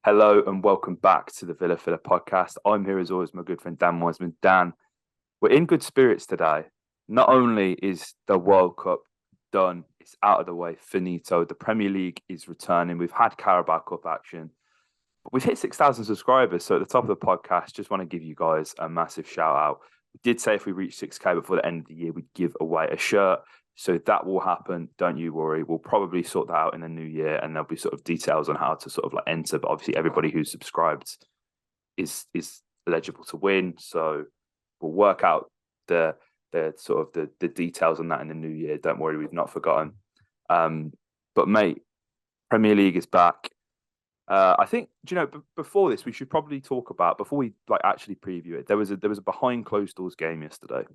Hello and welcome back to the Villa Filler podcast. I'm here as always, my good friend Dan Wiseman. Dan, we're in good spirits today. Not only is the World Cup done, it's out of the way, finito. The Premier League is returning. We've had Carabao Cup action. But we've hit 6,000 subscribers. So at the top of the podcast, just want to give you guys a massive shout out. We did say if we reach 6K before the end of the year, we'd give away a shirt. So that will happen. Don't you worry. We'll probably sort that out in the new year, and there'll be sort of details on how to sort of like enter. But obviously, everybody who's subscribed is eligible to win. So we'll work out the sort of the details on that in the new year. Don't worry, we've not forgotten. But mate, Premier League is back. I think before this we should probably talk about before we like actually preview it. There was a behind closed doors game yesterday,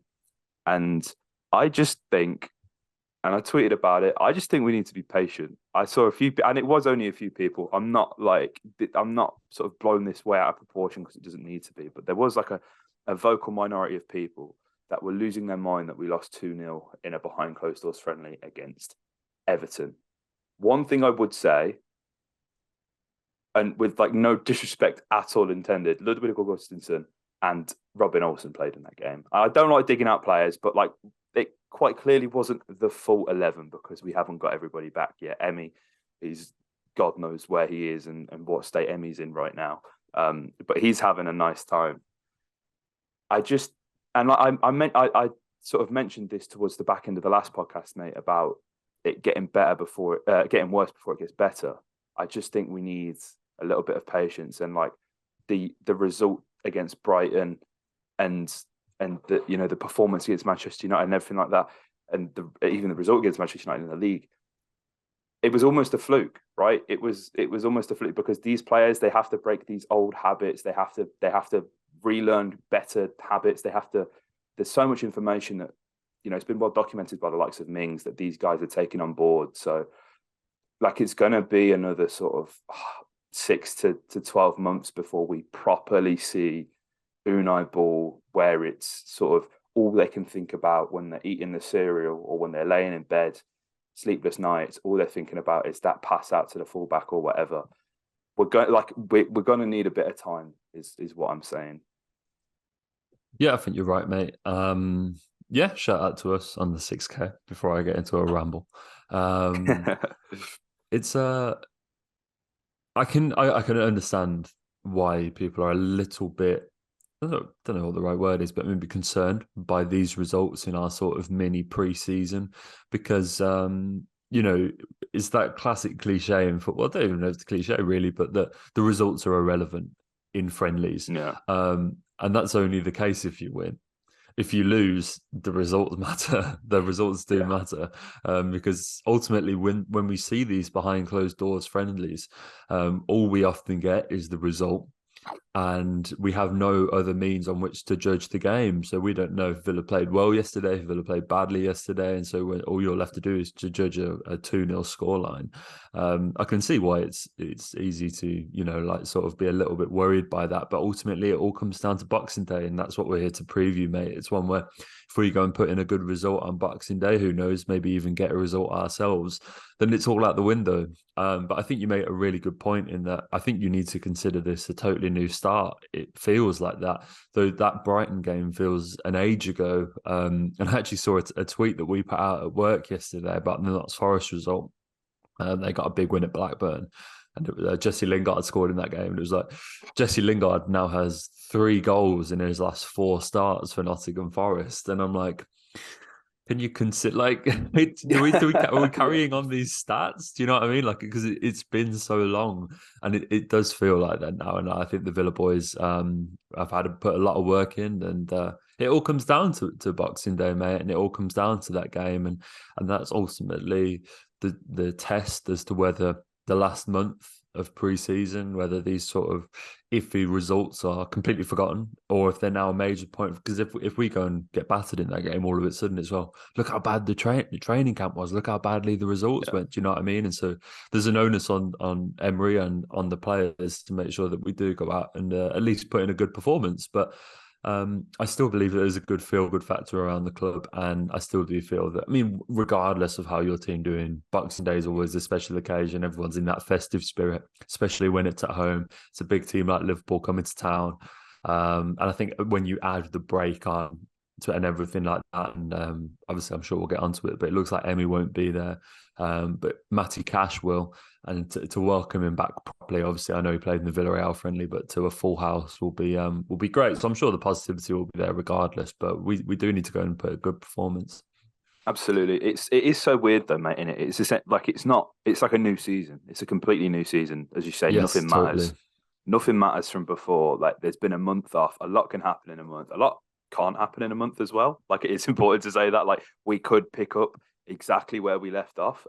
and I just think. And I tweeted about it. I just think we need to be patient. I saw a few, and it was only a few people. I'm not sort of blowing this way out of proportion because it doesn't need to be. But there was like a vocal minority of people that were losing their mind that we lost 2-0 in a behind closed doors friendly against Everton. One thing I would say, and with like no disrespect at all intended, Ludwig Augustinson and Robin Olsen played in that game. I don't like digging out players, but like it quite clearly wasn't the full 11 because we haven't got everybody back yet. Emmy is God knows where he is and what state Emmy's in right now. But he's having a nice time. I sort of mentioned this towards the back end of the last podcast, mate, about it getting getting worse before it gets better. I just think we need a little bit of patience, and like the result against Brighton and the performance against Manchester United and everything like that, and even the result against Manchester United in the league, it was almost a fluke, right? It was almost a fluke because these players, they have to break these old habits. They have to relearn better habits. There's so much information that, it's been well documented by the likes of Mings that these guys are taking on board. So like it's going to be another sort of 6 to 12 months before we properly see Unai ball where it's sort of all they can think about when they're eating the cereal or when they're laying in bed, sleepless nights. All they're thinking about is that pass out to the fullback or whatever. We're going to need a bit of time, is what I'm saying. Yeah, I think you're right, mate. Yeah, shout out to us on the 6K before I get into a ramble. It's I can understand why people are a little bit, I don't know what the right word is, but maybe concerned by these results in our sort of mini pre-season because it's that classic cliche in football. I don't even know if it's a cliche really, but the results are irrelevant in friendlies. Yeah. And that's only the case if you win. If you lose, the results matter. The results do matter because ultimately, when we see these behind closed doors friendlies, all we often get is the result, and we have no other means on which to judge the game. So we don't know if Villa played well yesterday, if Villa played badly yesterday, and so all you're left to do is to judge a 2-0 scoreline. I can see why it's easy to sort of be a little bit worried by that, but ultimately it all comes down to Boxing Day, and that's what we're here to preview, mate. It's one where if we go and put in a good result on Boxing Day, who knows, maybe even get a result ourselves, then it's all out the window. But I think you made a really good point in that I think you need to consider this a totally new start. It feels like that, though that Brighton game feels an age ago. And I actually saw a tweet that we put out at work yesterday about the Notts Forest result. They got a big win at Blackburn, and Jesse Lingard scored in that game. And it was like Jesse Lingard now has 3 goals in his last 4 starts for Nottingham Forest, and I'm like, can you consider are we carrying on these stats? Do you know what I mean? Like, because it's been so long, and it does feel like that now. And I think the Villa boys have had to put a lot of work in, and it all comes down to Boxing Day, mate, and it all comes down to that game, and that's ultimately the test as to whether the last month of pre-season, whether these sort of iffy results are completely forgotten or if they're now a major point. Because if we go and get battered in that game all of a sudden as well, look how bad the training camp was, look how badly the results went. Do you know what I mean? And so there's an onus on Emery and on the players to make sure that we do go out and at least put in a good performance. But I still believe that there's a good feel-good factor around the club, and I still do feel that. I mean, regardless of how your team doing, Boxing Day is always a special occasion. Everyone's in that festive spirit, especially when it's at home. It's a big team like Liverpool coming to town, and I think when you add the break on to and everything like that, and obviously I'm sure we'll get onto it, but it looks like Emmy won't be there, but Matty Cash will. And to welcome him back properly, obviously, I know he played in the Villarreal friendly, but to a full house will be great. So I'm sure the positivity will be there regardless. But we do need to go and put a good performance. Absolutely. It is so weird though, mate, in it. It's like a new season. It's a completely new season. As you say, Yes, nothing totally. matters. Nothing matters from before. Like there's been a month off. A lot can happen in a month. A lot can't happen in a month as well. Like it's important to say that. Like we could pick up exactly where we left off.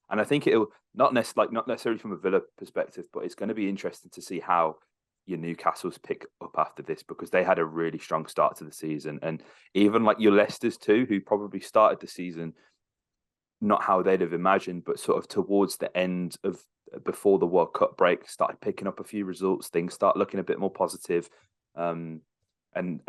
And I think it'll not necessarily from a Villa perspective, but it's going to be interesting to see how your Newcastle's pick up after this, because they had a really strong start to the season. And even like your Leicesters too, who probably started the season not how they'd have imagined, but sort of towards the end of before the World Cup break, started picking up a few results. Things start looking a bit more positive, and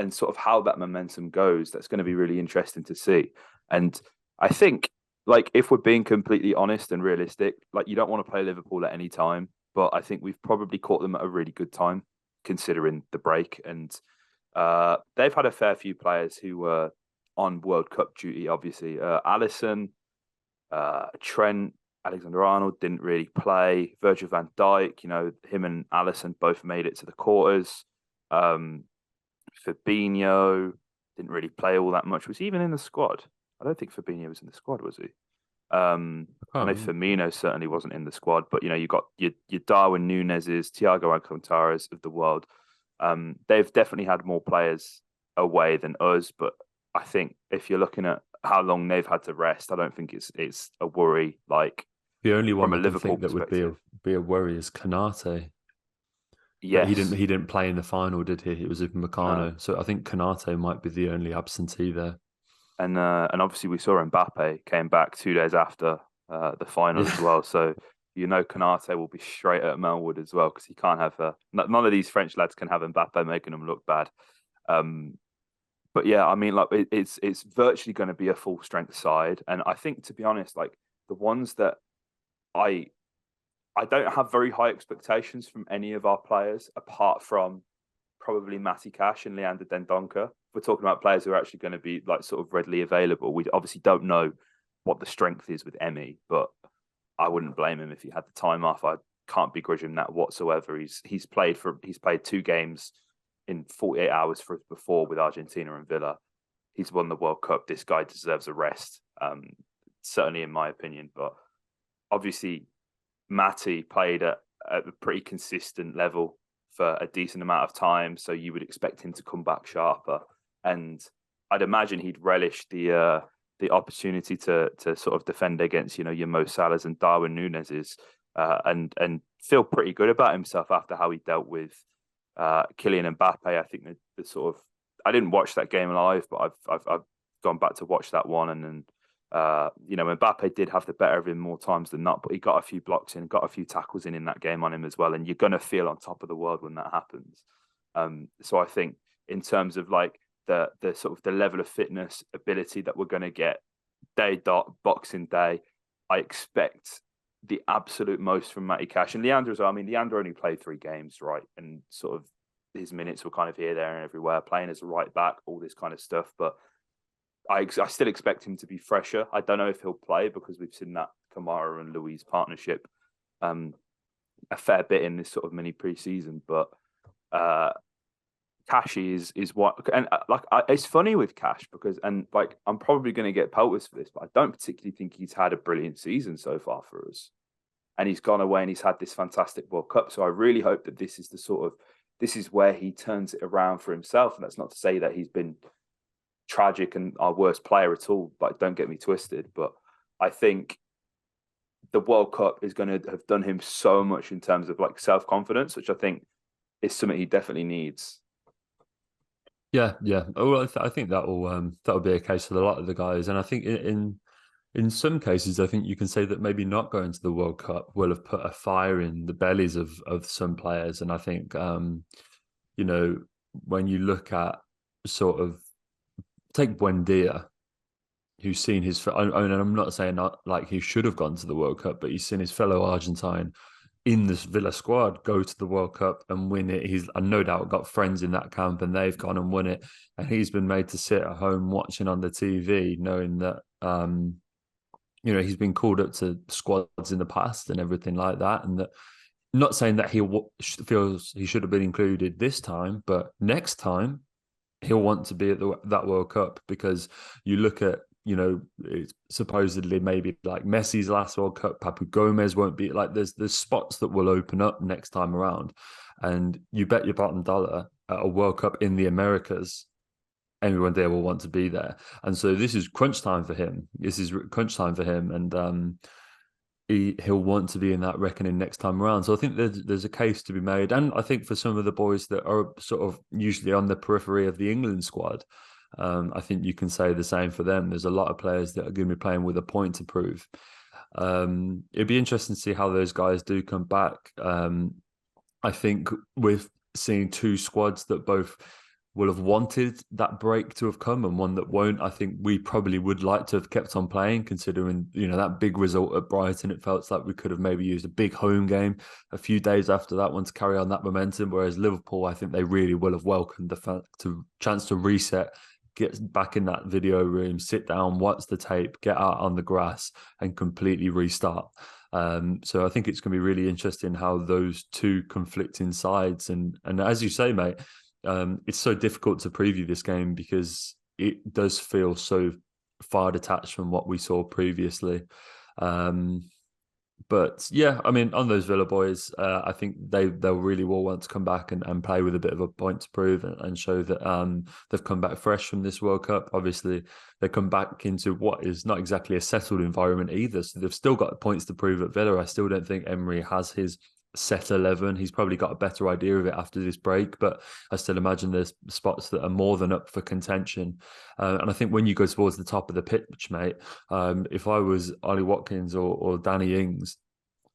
sort of how that momentum goes. That's going to be really interesting to see. And I think, like, if we're being completely honest and realistic, like you don't want to play Liverpool at any time, but I think we've probably caught them at a really good time considering the break. And they've had a fair few players who were on World Cup duty. Obviously, Alisson, Trent, Alexander-Arnold didn't really play. Virgil van Dijk, him and Alisson both made it to the quarters. Fabinho didn't really play all that much. Was he even in the squad? I don't think Fabinho was in the squad, was he? I know Firmino certainly wasn't in the squad, but you got your Darwin Núñez's, Thiago Alcantara's of the world. They've definitely had more players away than us, but I think if you're looking at how long they've had to rest, I don't think it's a worry. Like the only one from a I can Liverpool think that would be a worry is Konate. Yes, but he didn't play in the final, did he? It was with Meccano. No. So I think Konate might be the only absentee there. And obviously we saw Mbappe came back 2 days after the final as well. So Konate will be straight at Melwood as well, because he can't have none of these French lads can have Mbappe making them look bad. But yeah, I mean, like it's virtually going to be a full strength side, and I think, to be honest, like the ones that I don't have very high expectations from any of our players, apart from probably Matty Cash and Leander Dendoncker. We're talking about players who are actually going to be like sort of readily available. We obviously don't know what the strength is with Emmy, but I wouldn't blame him if he had the time off. I can't begrudge him that whatsoever. He's played 2 games in 48 hours for us before with Argentina and Villa. He's won the World Cup. This guy deserves a rest, certainly in my opinion. But obviously, Matty played at a pretty consistent level for a decent amount of time, so you would expect him to come back sharper. And I'd imagine he'd relish the opportunity to sort of defend against your Mo Salahs and Darwin Núñez's, and feel pretty good about himself after how he dealt with Kylian Mbappe. I think the sort of, I didn't watch that game live, but I've gone back to watch that one, and then Mbappe did have the better of him more times than not, but he got a few blocks in, got a few tackles in that game on him as well, and you're going to feel on top of the world when that happens. So I think in terms of like the sort of the level of fitness, ability that we're going to get Boxing Day, I expect the absolute most from Matty Cash and Leander as well. I mean, Leander only played 3 games, right? And sort of his minutes were kind of here, there, and everywhere, playing as a right back, all this kind of stuff. But I still expect him to be fresher. I don't know if he'll play, because we've seen that Kamara and Luiz partnership a fair bit in this sort of mini pre-season. But Cash is what, and it's funny with Cash because, and like, I'm probably going to get pelters for this, but I don't particularly think he's had a brilliant season so far for us. And he's gone away and he's had this fantastic World Cup. So I really hope that this is where he turns it around for himself. And that's not to say that he's been tragic and our worst player at all, but don't get me twisted. But I think the World Cup is going to have done him so much in terms of like self-confidence, which I think is something he definitely needs. Yeah. Oh, well, I think that'll be a case with a lot of the guys, and I think in some cases, I think you can say that maybe not going to the World Cup will have put a fire in the bellies of some players, and I think when you look at sort of take Buendia, who's seen his, and I'm not saying not like he should have gone to the World Cup, but he's seen his fellow Argentine in this Villa squad go to the World Cup and win it. He's, I no doubt, got friends in that camp and they've gone and won it. And he's been made to sit at home watching on the TV, knowing that, he's been called up to squads in the past and everything like that. And that, not saying that he feels he should have been included this time, but next time he'll want to be at that World Cup, because you look at, it's supposedly maybe like Messi's last World Cup, Papu Gomez won't be, like there's spots that will open up next time around, and you bet your bottom dollar at a World Cup in the Americas, everyone there will want to be there. And so this is crunch time for him. And he'll want to be in that reckoning next time around. So I think there's a case to be made. And I think for some of the boys that are sort of usually on the periphery of the England squad, I think you can say the same for them. There's a lot of players that are going to be playing with a point to prove. It'd be interesting to see how those guys do come back. I think with seeing two squads that both will have wanted that break to have come and one that won't, I think we probably would like to have kept on playing, considering, that big result at Brighton. It felt like we could have maybe used a big home game a few days after that one to carry on that momentum, whereas Liverpool, I think they really will have welcomed the chance to reset, get back in that video room, sit down, watch the tape, get out on the grass and completely restart. So I think it's going to be really interesting how those two conflicting sides, and as you say, mate, it's so difficult to preview this game because it does feel so far detached from what we saw previously. But yeah, I mean, on those Villa boys, I think they'll really will want to come back and play with a bit of a point to prove and show that they've come back fresh from this World Cup. Obviously, they come back into what is not exactly a settled environment either. So they've still got points to prove at Villa. I still don't think Emery has his set 11. He's probably got a better idea of it after this break, but I still imagine there's spots that are more than up for contention. And I think when you go towards the top of the pitch, mate, if I was Ollie Watkins or Danny Ings,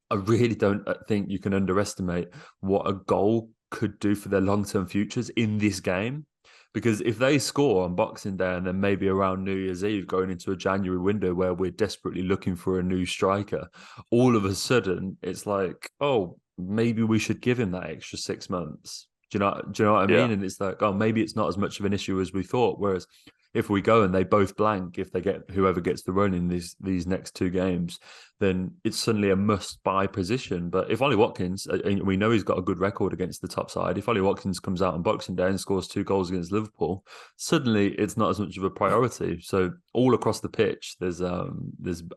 I really don't think you can underestimate what a goal could do for their long-term futures in this game. Because if they score on Boxing Day and then maybe around New Year's Eve going into a January window where we're desperately looking for a new striker, all of a sudden it's like, oh, maybe we should give him that extra 6 months. Do you know what I mean? And it's like, oh, maybe it's not as much of an issue as we thought. Whereas if we go and they both blank, if they get whoever gets the run in these next two games, then it's suddenly a must-buy position. But if Ollie Watkins, and we know he's got a good record against the top side, if Ollie Watkins comes out on Boxing Day and scores 2 goals against Liverpool, suddenly it's not as much of a priority. So all across the pitch, there's a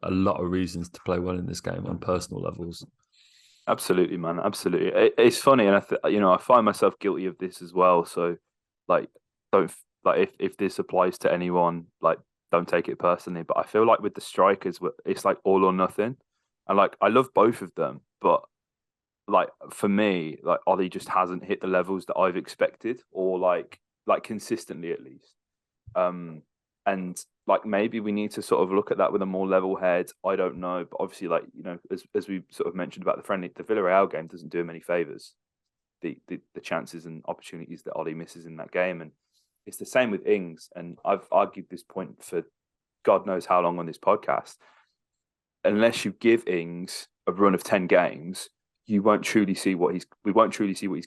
lot of reasons to play well in this game on personal levels. Absolutely, man. Absolutely. It's funny, and I find myself guilty of this as well. So, like, don't if this applies to anyone, like, don't take it personally. But I feel like with the strikers, it's like all or nothing, and like I love both of them, but like for me, like Ollie just hasn't hit the levels that I've expected, or like consistently at least. And like maybe we need to sort of look at that with a more level head. I don't know, but obviously, like, as we sort of mentioned about the Villarreal game doesn't do him any favors. The chances and opportunities that Ollie misses in that game, and it's the same with Ings. And I've argued this point for God knows how long on this podcast. Unless you give Ings a run of 10 games, we won't truly see what he's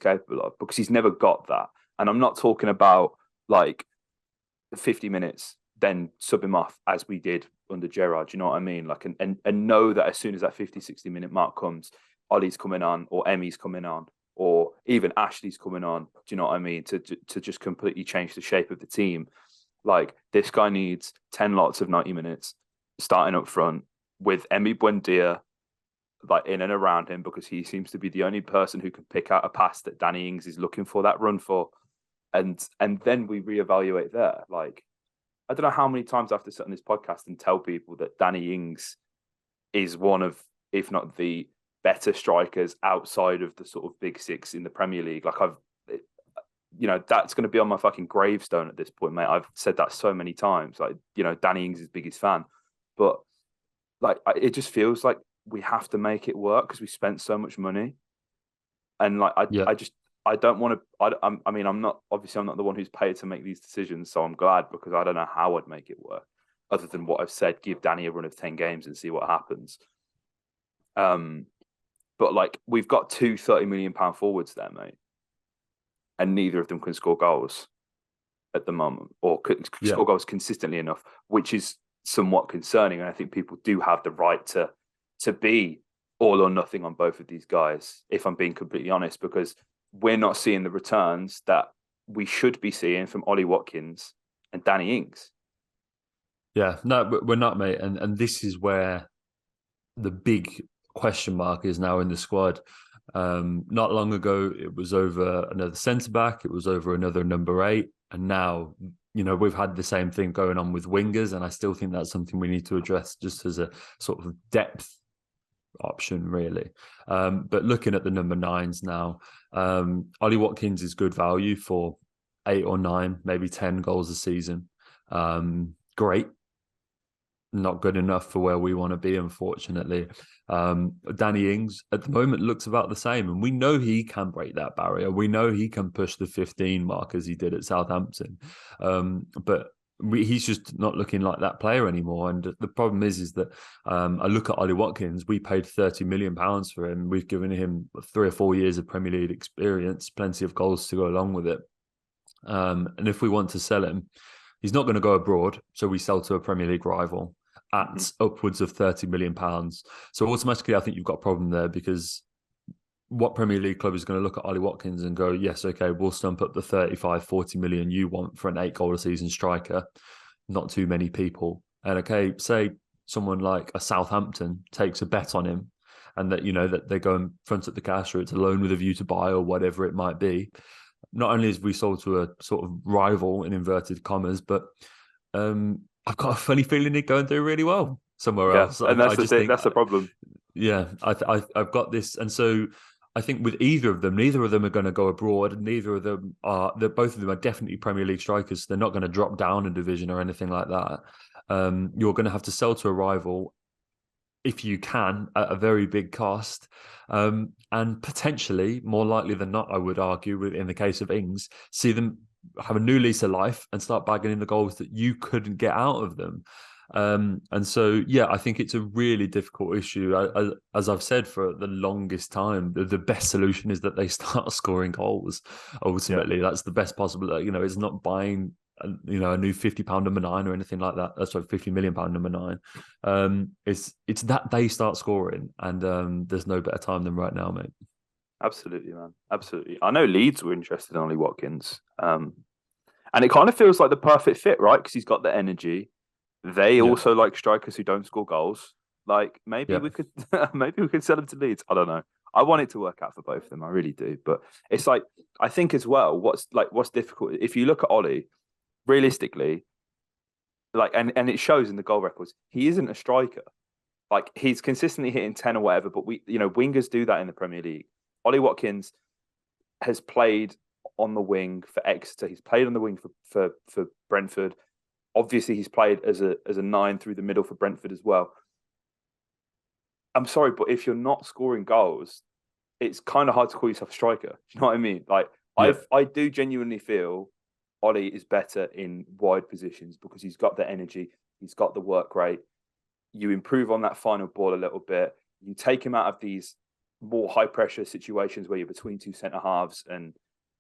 capable of, because he's never got that. And I'm not talking about like 50 minutes, then sub him off as we did under Gerrard. You know what I mean? Like, and know that as soon as that 50, 60 minute mark comes, Ollie's coming on, or Emmy's coming on, or even Ashley's coming on. Do you know what I mean? To just completely change the shape of the team. Like, this guy needs 10 lots of 90 minutes starting up front with Emi Buendia like in and around him, because he seems to be the only person who can pick out a pass that Danny Ings is looking for that run for. And then we reevaluate there. Like, I don't know how many times I have to sit on this podcast and tell people that Danny Ings is one of, if not the better strikers outside of the sort of big six in the Premier League. Like, that's going to be on my fucking gravestone at this point, mate. I've said that so many times. Like, Danny Ings is his biggest fan, but like, it just feels like we have to make it work because we spent so much money. And like, I don't want to. I mean, I'm not the one who's paid to make these decisions, so I'm glad because I don't know how I'd make it work, other than what I've said: give Danny a run of 10 games and see what happens. But like we've got two £30 million forwards there, mate, and neither of them can score goals at the moment, or score goals consistently enough, which is somewhat concerning. And I think people do have the right to be all or nothing on both of these guys, if I'm being completely honest, because we're not seeing the returns that we should be seeing from Ollie Watkins and Danny Ings. Yeah, no, we're not, mate. And this is where the big question mark is now in the squad. Not long ago, it was over another centre-back. It was over another number 8. And now, you know, we've had the same thing going on with wingers. And I still think that's something we need to address just as a sort of depth option, really. But looking at the number 9s now, Ollie Watkins is good value for 8 or 9, maybe 10 goals a season. Great. Not good enough for where we want to be, unfortunately. Danny Ings at the moment looks about the same, and we know he can break that barrier. We know he can push the 15 mark as he did at Southampton, but he's just not looking like that player anymore. And the problem is that I look at Ollie Watkins. We paid £30 million for him. We've given him 3 or 4 years of Premier League experience, plenty of goals to go along with it. And if we want to sell him, he's not going to go abroad, so we sell to a Premier League rival at upwards of £30 million. So automatically, I think you've got a problem there, because what Premier League club is going to look at Ollie Watkins and go, yes, okay, we'll stump up the 35, 40 million you want for an 8-goal a season striker? Not too many people. And okay, say someone like a Southampton takes a bet on him, and that, you know, that they go and front up the cash, or it's a loan with a view to buy, or whatever it might be. Not only is we sold to a sort of rival in inverted commas, but I've got a funny feeling he'd go and do really well somewhere else. And that's that's the problem. Yeah, I've got this, and so I think with either of them, neither of them are going to go abroad, and neither of them are. Both of them are definitely Premier League strikers. They're not going to drop down a division or anything like that. You're going to have to sell to a rival if you can, at a very big cost. And potentially, more likely than not, I would argue, in the case of Ings, see them have a new lease of life and start bagging in the goals that you couldn't get out of them. And so, yeah, I think it's a really difficult issue. As I've said for the longest time, the best solution is that they start scoring goals. Ultimately, that's the best possible. You know, it's not buying a new £50 number 9 or anything like that. Sorry, £50 million number 9. It's that they start scoring, and there's no better time than right now, mate. Absolutely, man. Absolutely. I know Leeds were interested in Ollie Watkins, and it kind of feels like the perfect fit, right? Because he's got the energy. They also like strikers who don't score goals. Like maybe we could sell him to Leeds. I don't know. I want it to work out for both of them. I really do. But it's like, I think as well, what's difficult, if you look at Ollie, realistically, like, and it shows in the goal records, he isn't a striker. Like, he's consistently hitting 10 or whatever, but wingers do that in the Premier League. Ollie Watkins has played on the wing for Exeter. He's played on the wing for Brentford. Obviously, he's played as a 9 through the middle for Brentford as well. I'm sorry, but if you're not scoring goals, it's kind of hard to call yourself a striker. Do you know what I mean? Like, I do genuinely feel Ollie is better in wide positions because he's got the energy, he's got the work rate. You improve on that final ball a little bit. You take him out of these more high pressure situations where you're between two centre halves, and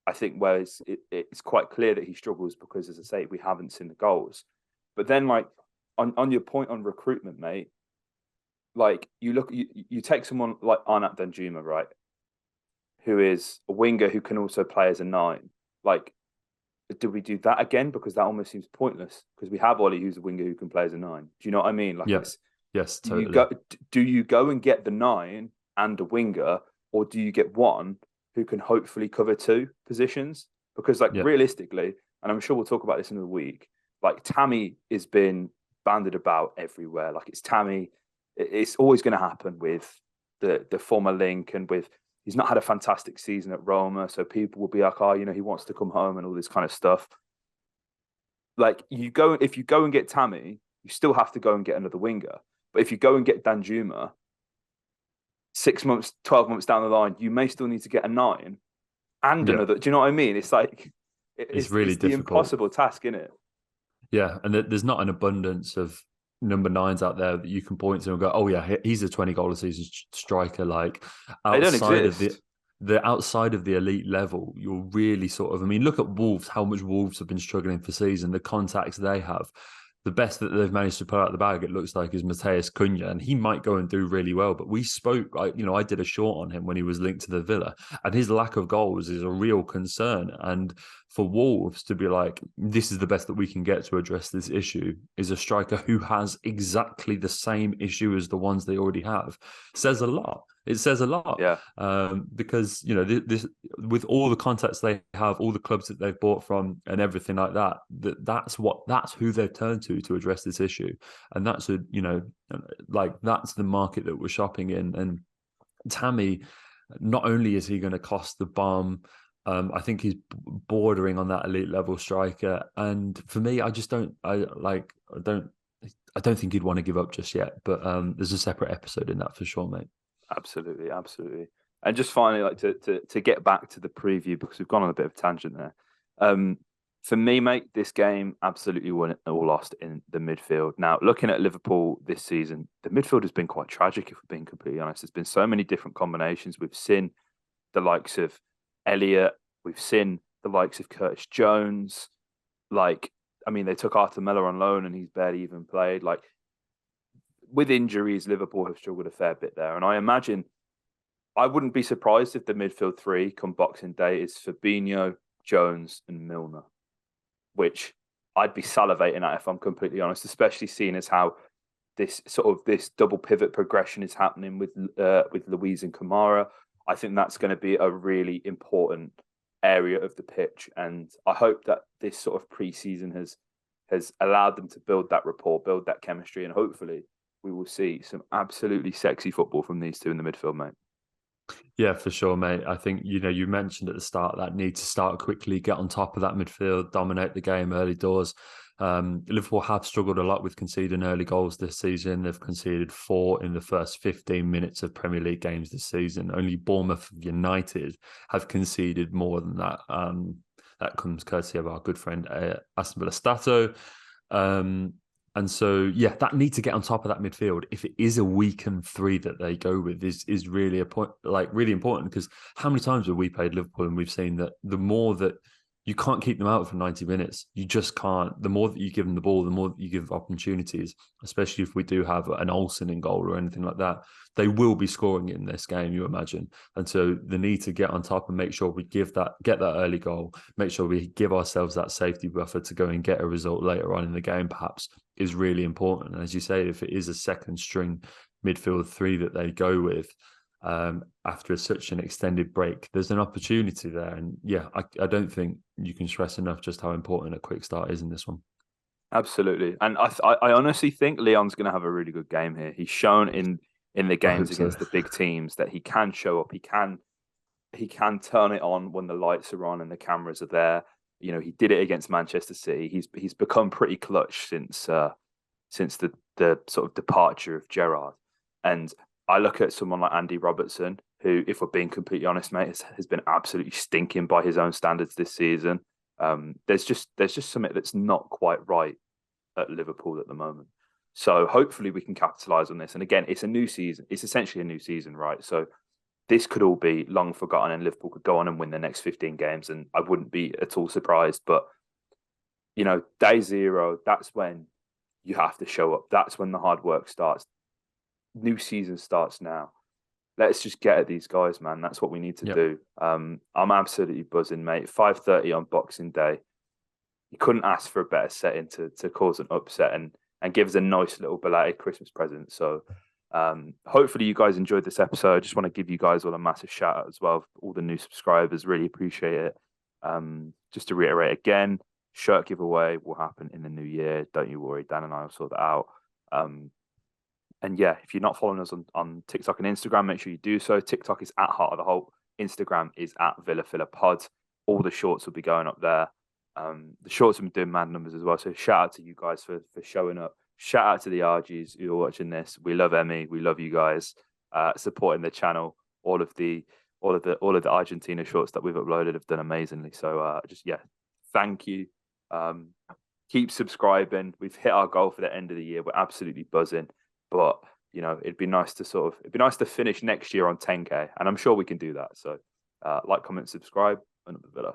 I think where it's quite clear that he struggles because, as I say, we haven't seen the goals. But then, like, on your point on recruitment, mate, like, you take someone like Arnab Danjuma, right, who is a winger who can also play as a 9. Like, do we do that again? Because that almost seems pointless, because we have Ollie, who's a winger who can play as a 9. Do you know what I mean? Like, yes, totally. Do you go and get the 9 and a winger, or do you get one who can hopefully cover 2 positions? Because, like, realistically, and I'm sure we'll talk about this in a week, like, Tammy has been banded about everywhere. Like, it's Tammy. It's always going to happen with the former link, and with, he's not had a fantastic season at Roma, so people will be like, oh, he wants to come home and all this kind of stuff. Like, if you go and get Tammy, you still have to go and get another winger. But if you go and get Danjuma, 6 months, 12 months down the line, you may still need to get a 9. and Yeah, another. Do you know what I mean? It's like it's it's really the difficult. impossible task, isn't it? Yeah, and there's not an abundance of number nines out there that you can point to and go, oh yeah, he's a 20 goal a season striker. Like They don't outside of exist. the outside of the elite level, you're really sort of. I mean, look at Wolves. How much Wolves have been struggling for season. The contacts they have. The best that they've managed to pull out of the bag, it looks like, is Mateus Cunha, and he might go and do really well. But we spoke, I did a short on him when he was linked to the Villa, and his lack of goals is a real concern. And for Wolves to be like, this is the best that we can get to address this issue, is a striker who has exactly the same issue as the ones they already have, says a lot. It says a lot, Yeah, because this, with all the contacts they have, all the clubs that they've bought from, and everything like that. That's who they've turned to address this issue, and that's that's the market that we're shopping in. And Tammy, not only is he going to cost the bomb, I think he's bordering on that elite level striker. And for me, I just don't. I don't think he'd want to give up just yet. But there's a separate episode in that for sure, mate. absolutely, absolutely. And just finally, like to get back to the preview because we've gone on a bit of a tangent there. For me, mate, this game absolutely won or lost in the midfield. Now, looking at Liverpool this season, the midfield has been quite tragic, if we're being completely honest. There's been so many different combinations. We've seen the likes of Elliot, we've seen the likes of Curtis Jones. Like, I mean, they took Arthur Miller on loan and he's barely even played. Like, with injuries, Liverpool have struggled a fair bit there. And I imagine I wouldn't be surprised if the midfield three come Boxing Day is Fabinho, Jones, and Milner, which I'd be salivating at if I'm completely honest, especially seeing as how this double pivot progression is happening with Luiz and Kamara. I think that's going to be a really important area of the pitch, and I hope that this sort of pre-season has allowed them to build that rapport, build that chemistry, and hopefully we will see some absolutely sexy football from these two in the midfield, mate. Yeah, for sure, mate. I think, you mentioned at the start that need to start quickly, get on top of that midfield, dominate the game early doors. Liverpool have struggled a lot with conceding early goals this season. They've conceded 4 in the first 15 minutes of Premier League games this season. Only Bournemouth United have conceded more than that. That comes courtesy of our good friend Aston Stato. And so, yeah, that need to get on top of that midfield. If it is a weakened three that they go with, is really a point, like really important. Because how many times have we played Liverpool and we've seen that the more that you can't keep them out for 90 minutes, you just can't. The more that you give them the ball, the more that you give opportunities. Especially if we do have an Olsen in goal or anything like that, they will be scoring in this game, you imagine. And so the need to get on top and make sure we get that early goal, make sure we give ourselves that safety buffer to go and get a result later on in the game, perhaps, is really important. And as you say, if it is a second string midfield three that they go with after such an extended break, there's an opportunity there. And yeah, I don't think you can stress enough just how important a quick start is in this one. Absolutely, and I honestly think Leon's going to have a really good game here. He's shown in the I games hope so. against the big teams that he can show up. He can turn it on when the lights are on and the cameras are there. You know, he did it against Manchester City. He's become pretty clutch since the sort of departure of Gerrard. And I look at someone like Andy Robertson, who, if we're being completely honest, mate, has been absolutely stinking by his own standards this season. There's just something that's not quite right at Liverpool at the moment. So hopefully we can capitalize on this. And again, it's a new season. It's essentially a new season, right? So this could all be long forgotten and Liverpool could go on and win the next 15 games. And I wouldn't be at all surprised. But, day zero, that's when you have to show up. That's when the hard work starts. New season starts now. Let's just get at these guys, man. That's what we need to do. I'm absolutely buzzing, mate. 5:30 on Boxing Day. You couldn't ask for a better setting to cause an upset and give us a nice little belated Christmas present. So hopefully you guys enjoyed this episode. I just want to give you guys all a massive shout out as well. All the new subscribers, really appreciate it. Just to reiterate again, shirt giveaway will happen in the new year. Don't you worry, Dan and I will sort that out. And yeah, if you're not following us on TikTok and Instagram, make sure you do so. TikTok is at Heart of the Holte. Instagram is at VillaFillaPod. All the shorts will be going up there. The shorts have been doing mad numbers as well. So shout out to you guys for showing up. Shout out to the RGs who are watching this. We love Emmy. We love you guys supporting the channel. All of the all of the Argentina shorts that we've uploaded have done amazingly. So thank you. Keep subscribing. We've hit our goal for the end of the year. We're absolutely buzzing. But it'd be nice to finish next year on 10K, and I'm sure we can do that. So like, comment, subscribe, and Villa.